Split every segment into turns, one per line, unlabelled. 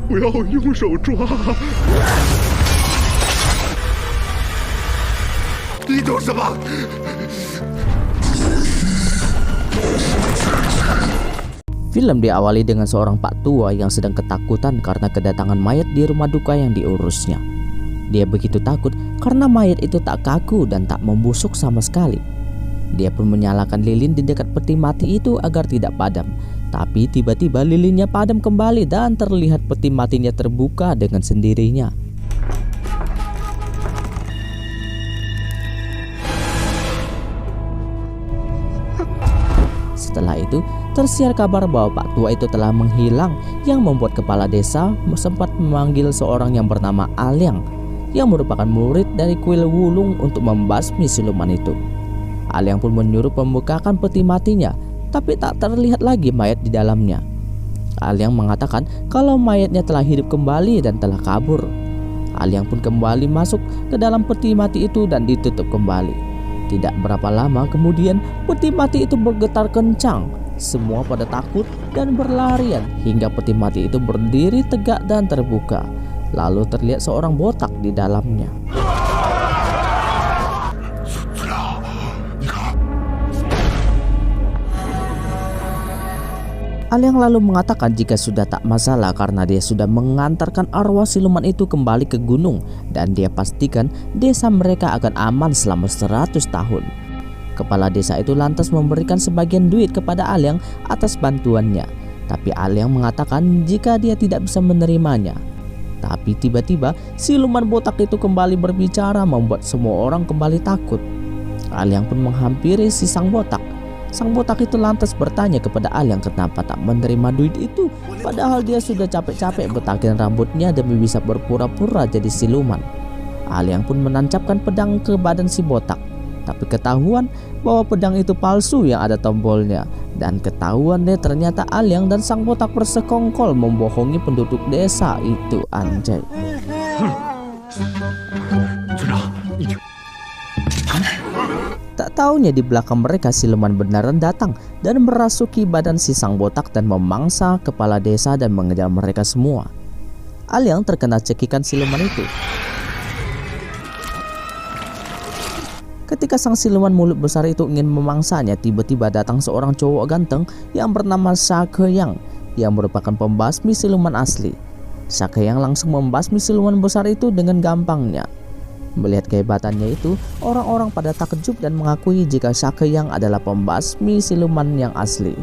不要用手抓！你懂什么？
Film diawali dengan seorang pak tua yang sedang ketakutan karena kedatangan mayat di rumah duka yang diurusnya. Dia begitu takut karena mayat itu tak kaku dan tak membusuk sama sekali. Dia pun menyalakan lilin di dekat peti mati itu agar tidak padam. Tapi tiba-tiba lilinnya padam kembali dan terlihat peti matinya terbuka dengan sendirinya. Setelah itu, tersiar kabar bahwa Pak Tua itu telah menghilang, yang membuat kepala desa sempat memanggil seorang yang bernama Alyang, yang merupakan murid dari kuil Wulung untuk membasmi siluman itu. Alyang pun menyuruh membukakan peti matinya, tapi tak terlihat lagi mayat di dalamnya. Alyang mengatakan kalau mayatnya telah hidup kembali dan telah kabur. Alyang pun kembali masuk ke dalam peti mati itu dan ditutup kembali. Tidak berapa lama kemudian peti mati itu bergetar kencang. Semua pada takut dan berlarian hingga peti mati itu berdiri tegak dan terbuka. Lalu terlihat seorang botak di dalamnya. Alyang lalu mengatakan jika sudah tak masalah karena dia sudah mengantarkan arwah siluman itu kembali ke gunung dan dia pastikan desa mereka akan aman selama 100 tahun. Kepala desa itu lantas memberikan sebagian duit kepada Alyang atas bantuannya, tapi Alyang mengatakan jika dia tidak bisa menerimanya. Tapi tiba-tiba siluman botak itu kembali berbicara membuat semua orang kembali takut. Alyang pun menghampiri si sang botak. Sang botak itu lantas bertanya kepada Alyang kenapa tak menerima duit itu, padahal dia sudah capek-capek betakin rambutnya demi bisa berpura-pura jadi siluman. Alyang pun menancapkan pedang ke badan si botak, tapi ketahuan bahwa pedang itu palsu yang ada tombolnya, dan ketahuan deh ternyata Alyang dan sang botak bersekongkol membohongi penduduk desa itu. Anjay. Tak taunya di belakang mereka siluman beneran datang dan merasuki badan si sang botak dan memangsa kepala desa dan mengejar mereka semua. Alyang terkena cekikan siluman itu. Ketika sang siluman mulut besar itu ingin memangsanya, tiba-tiba datang seorang cowok ganteng yang bernama Shakeyang yang merupakan pembasmi siluman asli. Shakeyang langsung membasmi siluman besar itu dengan gampangnya. Melihat kehebatannya itu, orang-orang pada takjub dan mengakui jika Shakeyang adalah pembasmi siluman yang asli.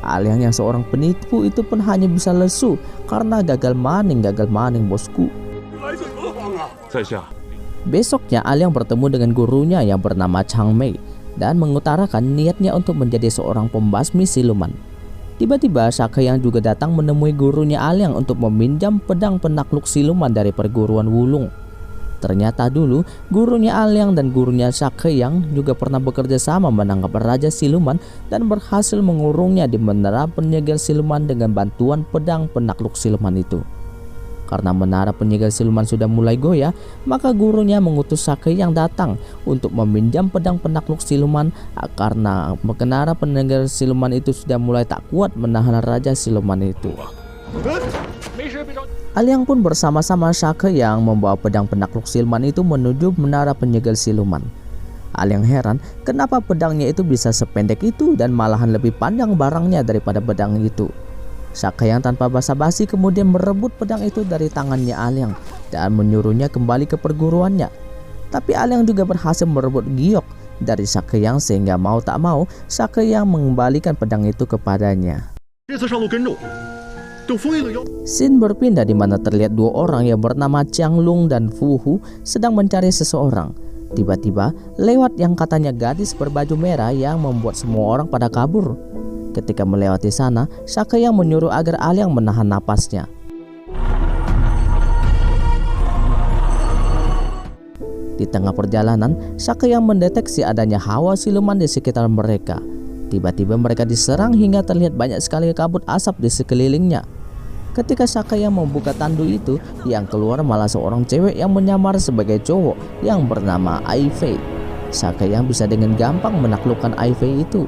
Alyang yang seorang penipu itu pun hanya bisa lesu karena gagal maning bosku. Besoknya Alyang bertemu dengan gurunya yang bernama Chang Mei dan mengutarakan niatnya untuk menjadi seorang pembasmi siluman. Tiba-tiba Shakeyang juga datang menemui gurunya Alyang untuk meminjam pedang penakluk siluman dari perguruan Wulung. Ternyata dulu gurunya Alyang dan gurunya Shakeyang juga pernah bekerja sama menangkap raja siluman dan berhasil mengurungnya di menara penyegel siluman dengan bantuan pedang penakluk siluman itu. Karena menara penyegel siluman sudah mulai goyah, maka gurunya mengutus Shakeyang datang untuk meminjam pedang penakluk siluman karena menara penyegel siluman itu sudah mulai tak kuat menahan raja siluman itu. Alyang pun bersama-sama Shakeyang membawa pedang penakluk siluman itu menuju menara penyegel siluman. Alyang heran kenapa pedangnya itu bisa sependek itu dan malahan lebih panjang barangnya daripada pedang itu. Shakeyang tanpa basa-basi kemudian merebut pedang itu dari tangannya Alyang dan menyuruhnya kembali ke perguruannya. Tapi Alyang juga berhasil merebut giok dari Shakeyang sehingga mau tak mau Shakeyang mengembalikan pedang itu kepadanya. Scene berpindah di mana terlihat dua orang yang bernama Qianglong dan Fu Hu sedang mencari seseorang. Tiba-tiba lewat yang katanya gadis berbaju merah yang membuat semua orang pada kabur. Ketika melewati sana, Shakeyang menyuruh agar Alyang menahan napasnya. Di tengah perjalanan, Shakeyang mendeteksi adanya hawa siluman di sekitar mereka. Tiba-tiba mereka diserang hingga terlihat banyak sekali kabut asap di sekelilingnya. Ketika Shakeyang membuka tandu itu, yang keluar malah seorang cewek yang menyamar sebagai cowok yang bernama Ai Fei. Shakeyang bisa dengan gampang menaklukkan Ai Fei itu.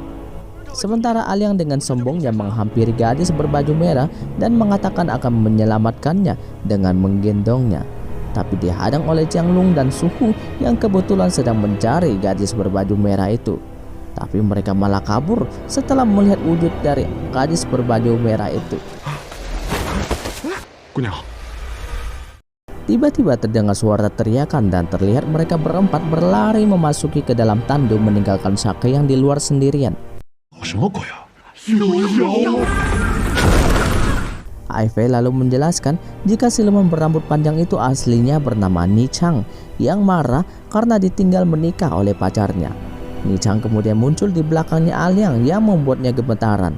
Sementara Aliang dengan sombongnya menghampiri gadis berbaju merah dan mengatakan akan menyelamatkannya dengan menggendongnya. Tapi dihadang oleh Jianglong dan Suhu yang kebetulan sedang mencari gadis berbaju merah itu. Tapi mereka malah kabur setelah melihat wujud dari gadis berbaju merah itu.
姑娘，
Tiba-tiba terdengar suara teriakan dan terlihat mereka berempat berlari memasuki ke dalam tandu meninggalkan Sakeyang di luar sendirian.
什么鬼啊？有！
Aifei lalu menjelaskan jika siluman berambut panjang itu aslinya bernama Ni Chang yang marah karena ditinggal menikah oleh pacarnya. Ni Chang kemudian muncul di belakangnya Aliang yang membuatnya gemetaran.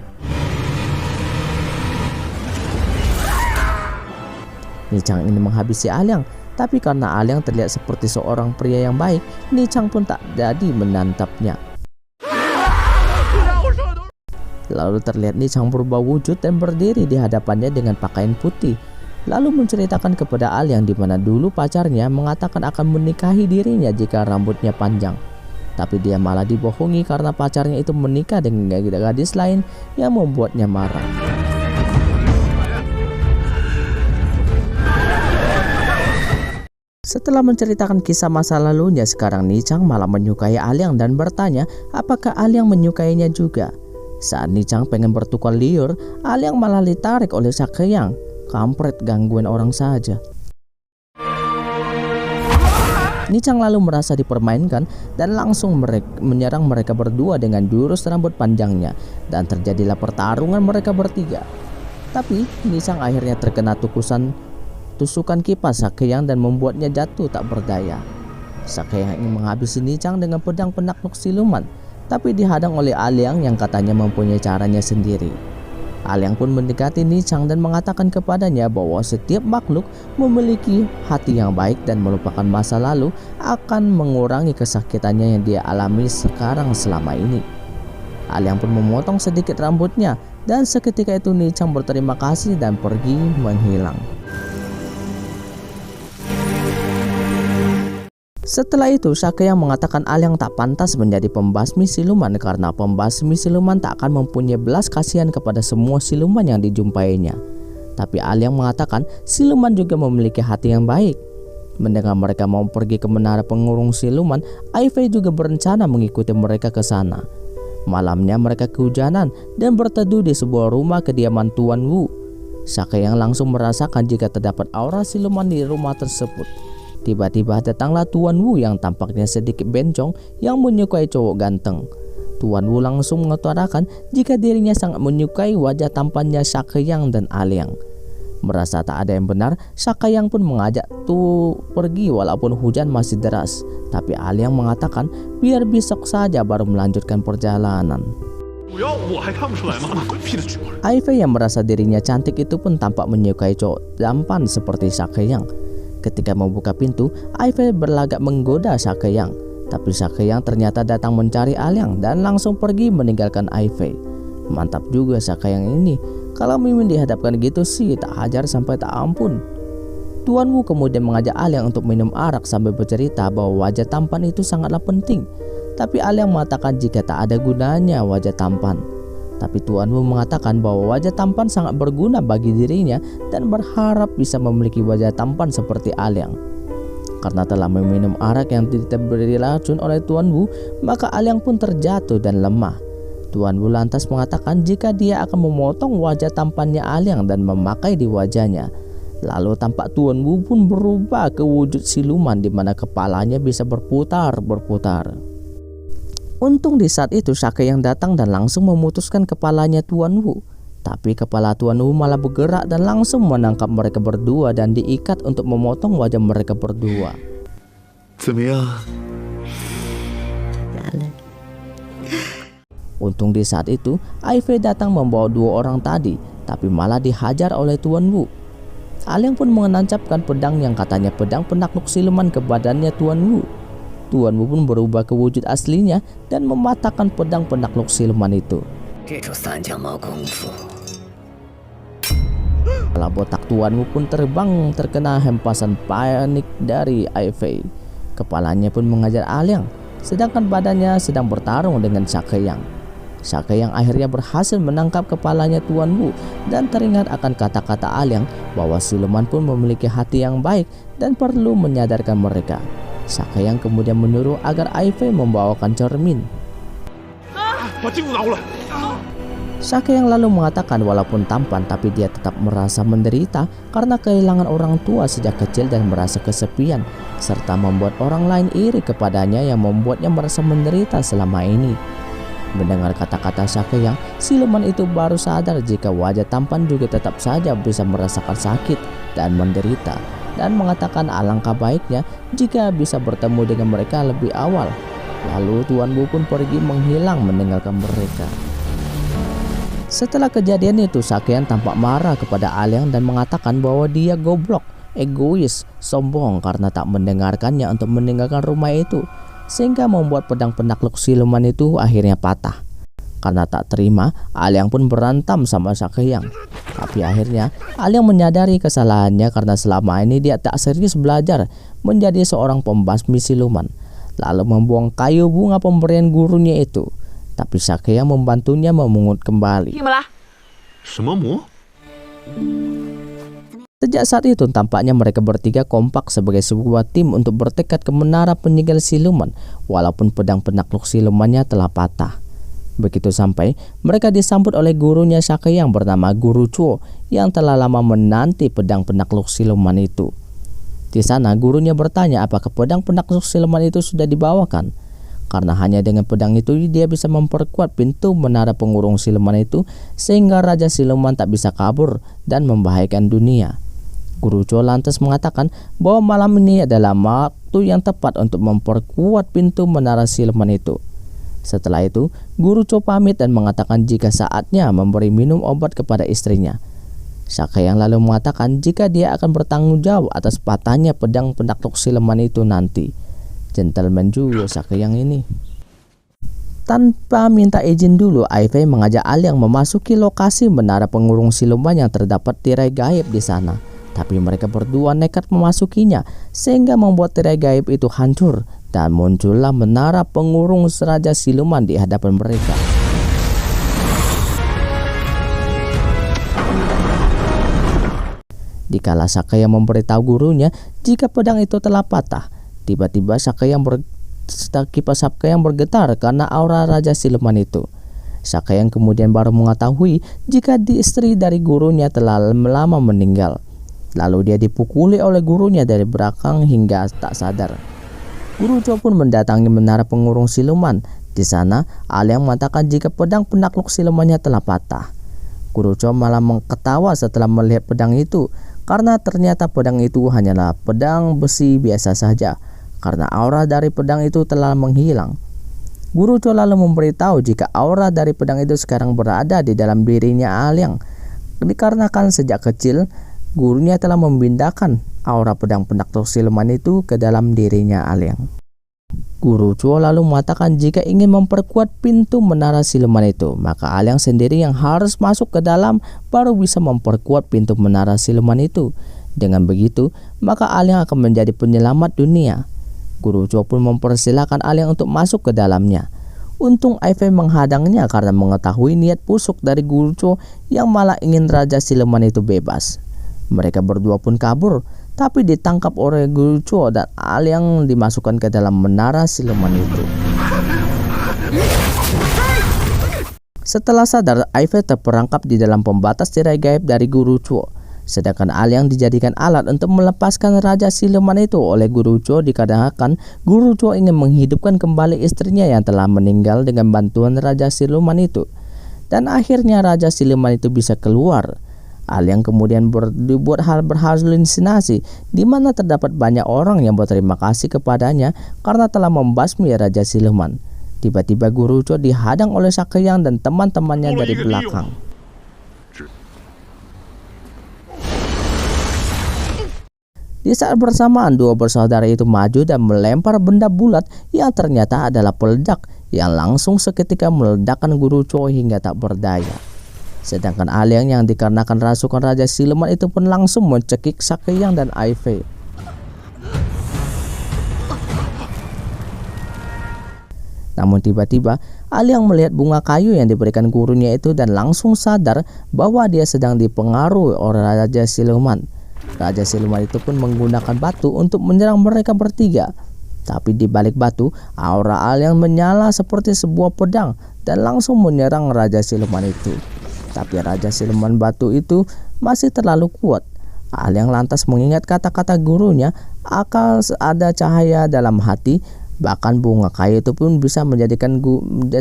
Ni Chang ingin menghabisi Aliang, tapi karena Aliang terlihat seperti seorang pria yang baik, Ni Chang pun tak jadi menantapnya. Lalu terlihat Ni Chang berubah wujud dan berdiri di hadapannya dengan pakaian putih. Lalu menceritakan kepada Aliang di mana dulu pacarnya mengatakan akan menikahi dirinya jika rambutnya panjang. Tapi dia malah dibohongi karena pacarnya itu menikah dengan gadis lain yang membuatnya marah. Setelah menceritakan kisah masa lalunya, sekarang Ni Chang malah menyukai Aliang dan bertanya apakah Aliang menyukainya juga. Saat Ni Chang pengen bertukar liur, Aliang malah ditarik oleh Sakeyang. Kampret, gangguan orang saja. Ni Chang lalu merasa dipermainkan dan langsung menyerang mereka berdua dengan jurus rambut panjangnya, dan terjadilah pertarungan mereka bertiga. Tapi Ni Chang akhirnya terkena tusukan kipas Sakeyang dan membuatnya jatuh tak berdaya. Sakeyang ingin menghabisi Ni Chang dengan pedang penakluk siluman, tapi dihadang oleh Aliang yang katanya mempunyai caranya sendiri. Aliang pun mendekati Ni Chang dan mengatakan kepadanya bahwa setiap makhluk memiliki hati yang baik dan melupakan masa lalu akan mengurangi kesakitannya yang dia alami sekarang selama ini. Aliang pun memotong sedikit rambutnya dan seketika itu Ni Chang berterima kasih dan pergi menghilang. Setelah itu, Sakeyang mengatakan Aliang tak pantas menjadi pembasmi siluman karena pembasmi siluman tak akan mempunyai belas kasihan kepada semua siluman yang dijumpainya. Tapi Aliang mengatakan siluman juga memiliki hati yang baik. Mendengar mereka mau pergi ke menara pengurung siluman, Aifei juga berencana mengikuti mereka ke sana. Malamnya mereka kehujanan dan berteduh di sebuah rumah kediaman Tuan Wu. Sakeyang langsung merasakan jika terdapat aura siluman di rumah tersebut. Tiba-tiba datanglah Tuan Wu yang tampaknya sedikit bencong yang menyukai cowok ganteng. Tuan Wu langsung mengutarakan jika dirinya sangat menyukai wajah tampannya Sakeyang dan Aliang. Merasa tak ada yang benar, Sakeyang pun mengajak Tu pergi walaupun hujan masih deras. Tapi Aliang mengatakan biar besok saja baru melanjutkan perjalanan. Aifei yang merasa dirinya cantik itu pun tampak menyukai cowok tampan seperti Sakeyang. Ketika membuka pintu, Aifei berlagak menggoda Sakeyang. Tapi Sakeyang ternyata datang mencari Aliang dan langsung pergi meninggalkan Aifei. Mantap juga Sakeyang ini. Kalau mimin dihadapkan gitu sih tak hajar sampai tak ampun. Tuan Wu kemudian mengajak Aliang untuk minum arak sambil bercerita bahwa wajah tampan itu sangatlah penting. Tapi Aliang mengatakan jika tak ada gunanya wajah tampan. Tapi Tuan Wu mengatakan bahwa wajah tampan sangat berguna bagi dirinya dan berharap bisa memiliki wajah tampan seperti Aliang. Karena telah meminum arak yang diberi racun oleh Tuan Wu, maka Aliang pun terjatuh dan lemah. Tuan Wu lantas mengatakan jika dia akan memotong wajah tampannya Aliang dan memakai di wajahnya. Lalu tampak Tuan Wu pun berubah ke wujud siluman di mana kepalanya bisa berputar-berputar. Untung di saat itu Sakeyang datang dan langsung memutuskan kepalanya Tuan Wu. Tapi kepala Tuan Wu malah bergerak dan langsung menangkap mereka berdua dan diikat untuk memotong wajah mereka berdua. Untung di saat itu Aifei datang membawa dua orang tadi, tapi malah dihajar oleh Tuan Wu. Aliang pun menancapkan pedang yang katanya pedang penakluk siluman ke badannya Tuan Wu. Tuan Wu pun berubah ke wujud aslinya dan mematahkan pedang penakluk siluman itu. Kepala botak Tuan Wu pun terbang terkena hempasan panik dari Aifei. Kepalanya pun mengajar Aliang, sedangkan badannya sedang bertarung dengan Sakeyang. Sakeyang akhirnya berhasil menangkap kepalanya Tuan Wu dan teringat akan kata-kata Aliang bahwa siluman pun memiliki hati yang baik dan perlu menyadarkan mereka. Sakeyang kemudian menyuruh agar Ai Fei membawakan cermin. Sakeyang lalu mengatakan walaupun tampan tapi dia tetap merasa menderita karena kehilangan orang tua sejak kecil dan merasa kesepian, serta membuat orang lain iri kepadanya yang membuatnya merasa menderita selama ini. Mendengar kata-kata Sakeyang, siluman itu baru sadar jika wajah tampan juga tetap saja bisa merasakan sakit dan menderita, dan mengatakan alangkah baiknya jika bisa bertemu dengan mereka lebih awal. Lalu Tuan Wu pun pergi menghilang meninggalkan mereka. Setelah kejadian itu, Sakeyang tampak marah kepada Aliang dan mengatakan bahwa dia goblok, egois, sombong karena tak mendengarkannya untuk meninggalkan rumah itu, sehingga membuat pedang penakluk siluman itu akhirnya patah. Karena tak terima, Aliang pun berantem sama Sakeyang. Tapi akhirnya Aliang menyadari kesalahannya karena selama ini dia tak serius belajar menjadi seorang pembasmi siluman, lalu membuang kayu bunga pemberian gurunya itu. Tapi Sakeyang membantunya memungut kembali. Sejak saat itu tampaknya mereka bertiga kompak sebagai sebuah tim untuk bertekad ke menara penyegal siluman walaupun pedang penakluk silumannya telah patah. Begitu sampai, mereka disambut oleh gurunya Sakeyang bernama Guru Chuo yang telah lama menanti pedang penakluk siluman itu. Di sana gurunya bertanya apakah pedang penakluk siluman itu sudah dibawakan. Karena hanya dengan pedang itu dia bisa memperkuat pintu menara pengurung siluman itu sehingga Raja Siluman tak bisa kabur dan membahayakan dunia. Guru Chuo lantas mengatakan bahwa malam ini adalah waktu yang tepat untuk memperkuat pintu menara siluman itu. Setelah itu, Guru Chuo pamit dan mengatakan jika saatnya memberi minum obat kepada istrinya. Sakeyang lalu mengatakan jika dia akan bertanggung jawab atas patahnya pedang penakluk siluman itu nanti. Gentleman juga Sakeyang ini. Tanpa minta izin dulu, Ai Fei mengajak Aliang memasuki lokasi menara pengurung siluman yang terdapat tirai gaib di sana. Tapi mereka berdua nekat memasukinya sehingga membuat tirai gaib itu hancur dan muncullah menara pengurung Raja Siluman di hadapan mereka. Dikala Sakeyang memberitahu gurunya jika pedang itu telah patah, tiba-tiba Sakeyang bergetar karena aura Raja Siluman itu. Sakeyang kemudian baru mengetahui jika istri dari gurunya telah lama meninggal. Lalu dia dipukuli oleh gurunya dari belakang hingga tak sadar. Guru Chuo pun mendatangi menara pengurung siluman. Di sana, Aliang mengatakan jika pedang penakluk silumannya telah patah. Guru Chuo malah ketawa setelah melihat pedang itu, karena ternyata pedang itu hanyalah pedang besi biasa saja, karena aura dari pedang itu telah menghilang. Guru Chuo lalu memberitahu jika aura dari pedang itu sekarang berada di dalam dirinya Aliang, dikarenakan sejak kecil gurunya telah memindahkan aura pedang penakluk siluman itu ke dalam dirinya Aliang. Guru Chuo lalu mengatakan jika ingin memperkuat pintu menara siluman itu, maka Aliang sendiri yang harus masuk ke dalam baru bisa memperkuat pintu menara siluman itu. Dengan begitu, maka Aliang akan menjadi penyelamat dunia. Guru Chuo pun mempersilahkan Aliang untuk masuk ke dalamnya. Untung Ai Fei menghadangnya karena mengetahui niat busuk dari Guru Chuo yang malah ingin Raja Siluman itu bebas. Mereka berdua pun kabur, tapi ditangkap oleh Guru Chuo dan Aliang dimasukkan ke dalam menara siluman itu. Setelah sadar, Ai Fei terperangkap di dalam pembatas tirai gaib dari Guru Chuo. Sedangkan Aliang dijadikan alat untuk melepaskan Raja Siluman itu oleh Guru Chuo dikarenakan Guru Chuo ingin menghidupkan kembali istrinya yang telah meninggal dengan bantuan Raja Siluman itu. Dan akhirnya Raja Siluman itu bisa keluar. Aliang kemudian dibuat hal berhalusinasi di mana terdapat banyak orang yang berterima kasih kepadanya karena telah membasmi Raja Siluman. Tiba-tiba Guru Chuo dihadang oleh Sakeyang dan teman-temannya dari belakang. Di saat bersamaan, dua bersaudara itu maju dan melempar benda bulat yang ternyata adalah peledak yang langsung seketika meledakkan Guru Chuo hingga tak berdaya. Sedangkan Aliang yang dikarenakan rasukan Raja Siluman itu pun langsung mencekik Sakeyang dan Ai Fei. Namun tiba-tiba Aliang melihat bunga kayu yang diberikan gurunya itu dan langsung sadar bahwa dia sedang dipengaruhi oleh Raja Siluman. Raja Siluman itu pun menggunakan batu untuk menyerang mereka bertiga. Tapi di balik batu, aura Aliang menyala seperti sebuah pedang dan langsung menyerang Raja Siluman itu. Tapi Raja Siluman batu itu masih terlalu kuat. Aliang lantas mengingat kata-kata gurunya, akal ada cahaya dalam hati. Bahkan bunga kayu itu pun bisa menjadikan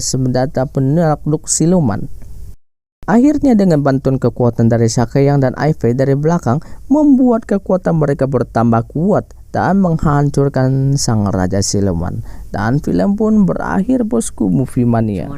senjata penakluk siluman. Akhirnya dengan bantuan kekuatan dari Sakeyang dan Ivy dari belakang, membuat kekuatan mereka bertambah kuat dan menghancurkan sang Raja Siluman. Dan film pun berakhir, bosku, Movie Mania.